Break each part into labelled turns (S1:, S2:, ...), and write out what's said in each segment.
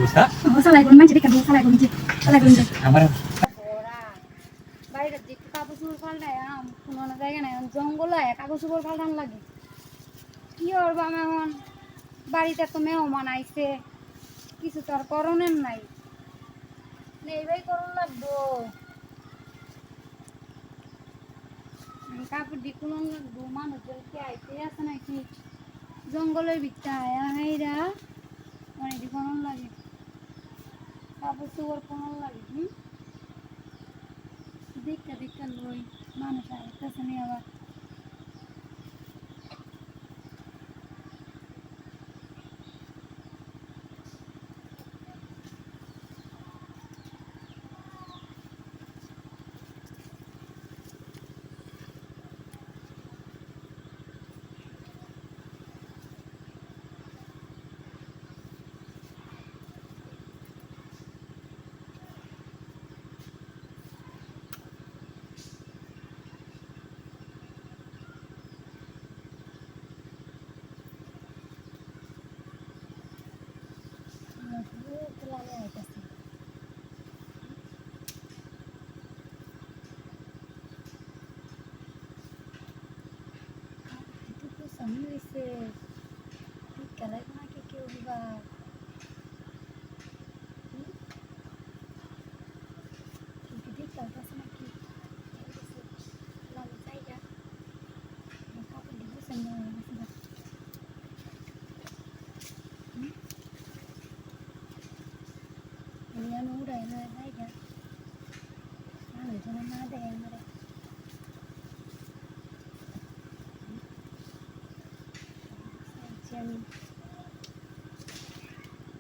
S1: বুঝা
S2: সালাই কোন মাঝে দেখে সালাই কোন যে
S1: আমার
S2: ওরা বাইরে যে কাপড় চোপড় পাল্টায় কোনো না জায়গা নাই জঙ্গল হয় কাপড় চোপড় পাল্টান লাগে কি করবো আমি এখন বাড়িতে তো মেহমান আইছে কিছু তো আর করণের নাই এইভাবে করণ লাগবো কাপড় দিয়ে কোনো লাগবো মানুষজন কি আইতে আছে নাকি জঙ্গলের ভিতরে আয়া হাইরা অনেক করণ লাগে কাপড় চোপড় করণ লাগে দেখতে লই মানুষ আইতেছে নি আবার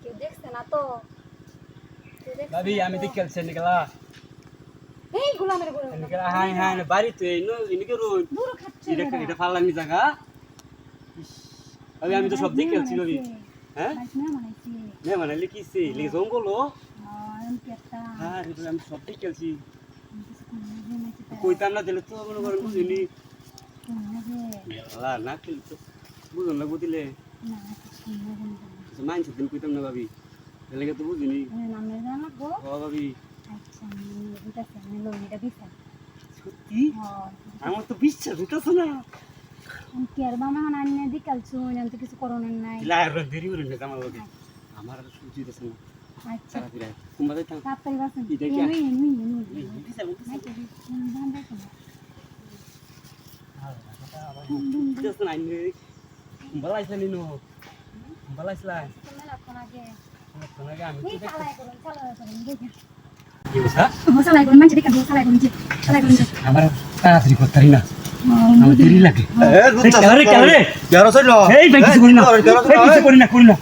S2: কেউ দেখছে না তো
S1: ভাবি আমি তো খেলছে নিকলা
S2: এই গোলামের গোলাম
S1: নিকলা হাই হাই না বাড়ি তো এই নো ইনিকে রুন
S2: দূর খাচ্ছে
S1: এটা ফালানি জায়গা ভাবি আমি তো সব দেখে খেলছি ভাবি হ্যাঁ নে মানে কিছে লে জঙ্গল হ্যাঁ আমি সব দেখে খেলছি কইতাম না দিলে তো মনে করেন বুঝিনি মেলা না খেলি তো বুঝুন না বুঝিলে মানছি দিন কইতাম না ভাবি এলাকা তো বুঝিনি ভাবি সত্যি আমার তো বিশ্বাস উঠেছে না
S2: কিছু করণের নাই
S1: দেরি করে না আমার ভাবি আমার আর সুজি দিতেছে না তাড়াতাড়ি কুম্বা যাইতাম এটা কি বলাইছে নিনো বলাইছলা আমি কি বুঝা আমার তাড়াতাড়ি করতে পারি না আমার দেরি লাগে এই কিছু করি না